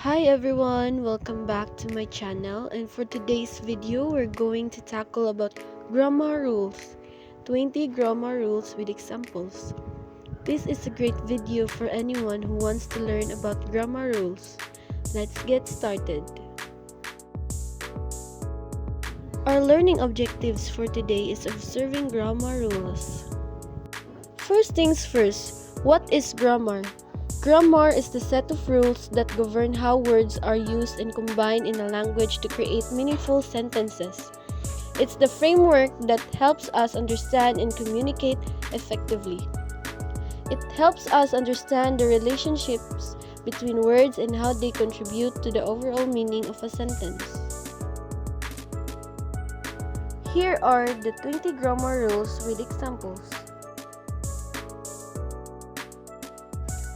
Hi everyone, welcome back to my channel, and for today's video we're going to tackle about grammar rules. 20 grammar rules with examples. This is a great video for anyone who wants to learn about grammar rules. Let's get started. Our learning objectives for today is observing grammar rules. First things first, what is grammar? Grammar is the set of rules that govern how words are used and combined in a language to create meaningful sentences. It's the framework that helps us understand and communicate effectively. It helps us understand the relationships between words and how they contribute to the overall meaning of a sentence. Here are the 20 grammar rules with examples.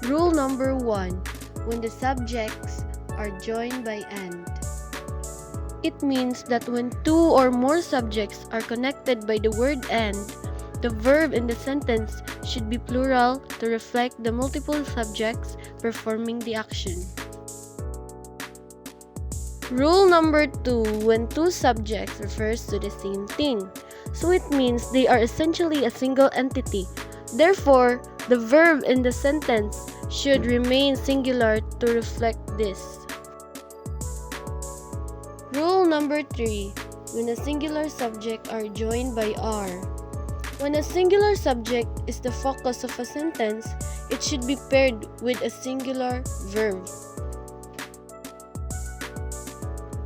Rule number 1. When the subjects are joined by and. It means that when two or more subjects are connected by the word and, the verb in the sentence should be plural to reflect the multiple subjects performing the action. Rule number 2. When two subjects refers to the same thing. So it means they are essentially a single entity. Therefore, the verb in the sentence should remain singular to reflect this. Rule number 3. When a singular subject are joined by are. When a singular subject is the focus of a sentence, it should be paired with a singular verb.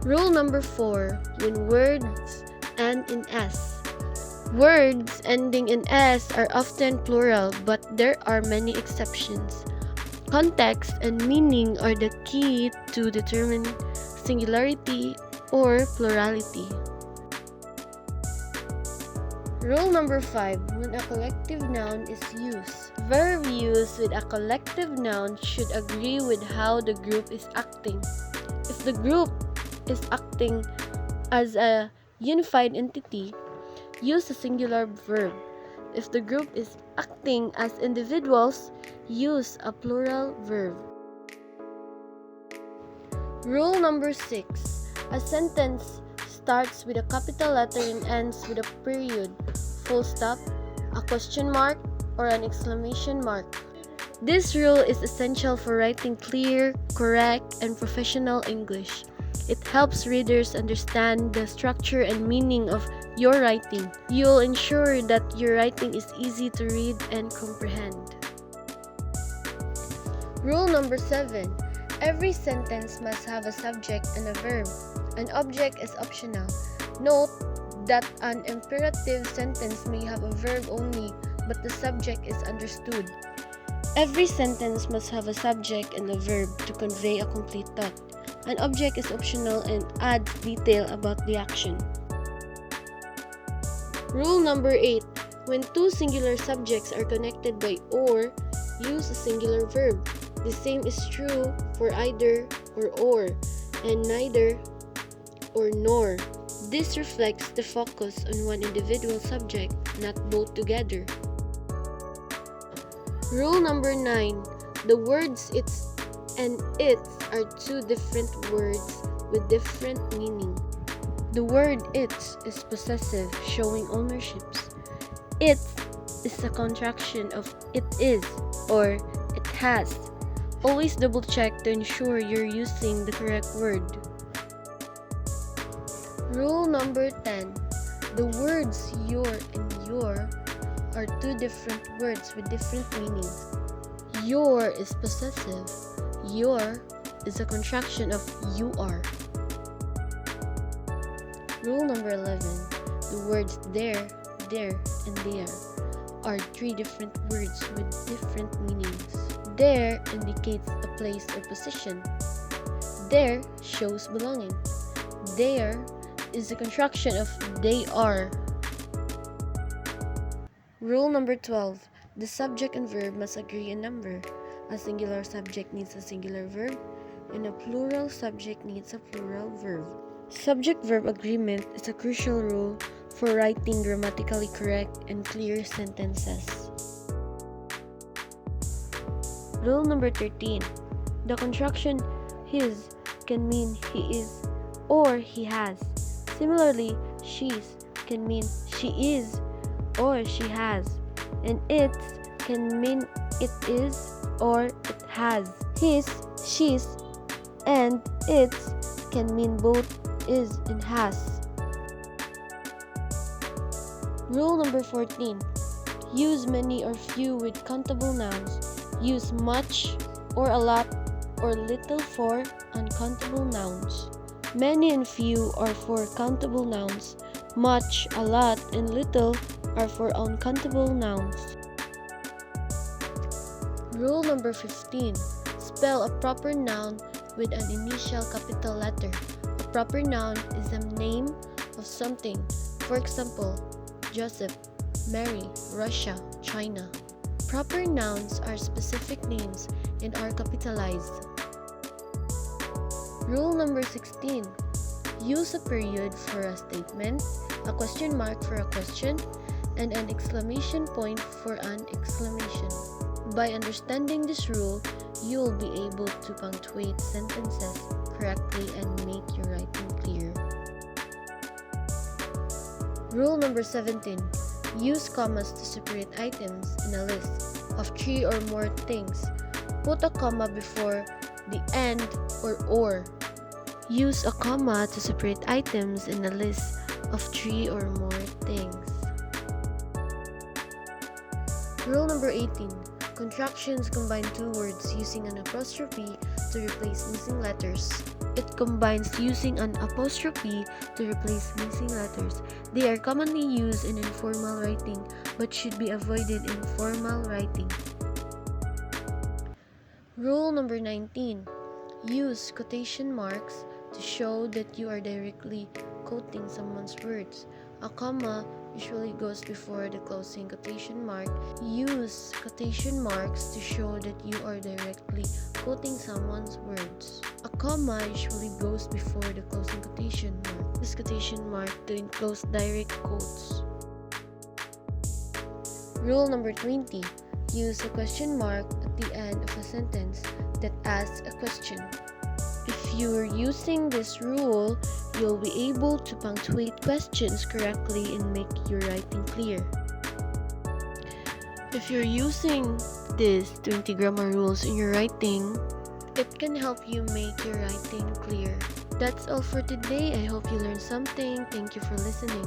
Rule number 4. When words end in s. Words ending in s are often plural, but there are many exceptions. Context and meaning are the key to determine singularity or plurality. Rule number 5. When a collective noun is used. Verb used with a collective noun should agree with how the group is acting. If the group is acting as a unified entity, use a singular verb. If the group is acting as individuals, use a plural verb. Rule number 6. A sentence starts with a capital letter and ends with a period, full stop, a question mark, or an exclamation mark. This rule is essential for writing clear, correct, and professional English. It helps readers understand the structure and meaning of your writing. You'll ensure that your writing is easy to read and comprehend. Rule number 7. Every sentence must have a subject and a verb. An object is optional. Note that an imperative sentence may have a verb only, but the subject is understood. Every sentence must have a subject and a verb to convey a complete thought. An object is optional and adds detail about the action. Rule number 8. When two singular subjects are connected by or, use a singular verb. The same is true for either or, and neither or nor. This reflects the focus on one individual subject, not both together. Rule number 9. The words its and its are two different words with different meaning. The word its is possessive, showing ownerships. It is a contraction of it is or it has. Always double check to ensure you're using the correct word. Rule number 10. The words your and your are two different words with different meanings. Your is possessive. Your is a contraction of you are. Rule number 11. The words there, and there are three different words with different meanings. There indicates a place or position. There shows belonging. There is a contraction of they are. Rule number 12. The subject and verb must agree in number. A singular subject needs a singular verb, and a plural subject needs a plural verb. Subject-verb agreement is a crucial rule for writing grammatically correct and clear sentences. Rule number 13. The contraction his can mean he is or he has. Similarly, she's can mean she is or she has. And its can mean it is or it has. His, she's, and its can mean both is and has. Rule number 14. Use many or few with countable nouns. Use much or a lot or little for uncountable nouns. Many and few are for countable nouns. Much, a lot, and little are for uncountable nouns. Rule number 15. Spell a proper noun with an initial capital letter. A proper noun is the name of something. For example, Joseph, Mary, Russia, China. Proper nouns are specific names and are capitalized. Rule number 16. Use a period for a statement, a question mark for a question, and an exclamation point for an exclamation. By understanding this rule, you will be able to punctuate sentences correctly and make your writing clear. Rule number 17. Use commas to separate items in a list of 3 or more things. Put a comma before the and or. Use a comma to separate items in a list of 3 or more things. Rule number 18. Contractions combine two words using an apostrophe to replace missing letters. It combines using an apostrophe to replace missing letters. They are commonly used in informal writing but should be avoided in formal writing. Rule number 19. Use quotation marks to show that you are directly quoting someone's words. A comma usually goes before the closing quotation mark. Use quotation marks to show that you are directly quoting someone's words. A comma usually goes before the closing quotation mark. Use quotation mark to enclose direct quotes. Rule number 20. Use a question mark at the end of a sentence that asks a question. If you're using this rule, you'll be able to punctuate questions correctly and make your writing clear. If you're using these 20 grammar rules in your writing, it can help you make your writing clear. That's all for today. I hope you learned something. Thank you for listening.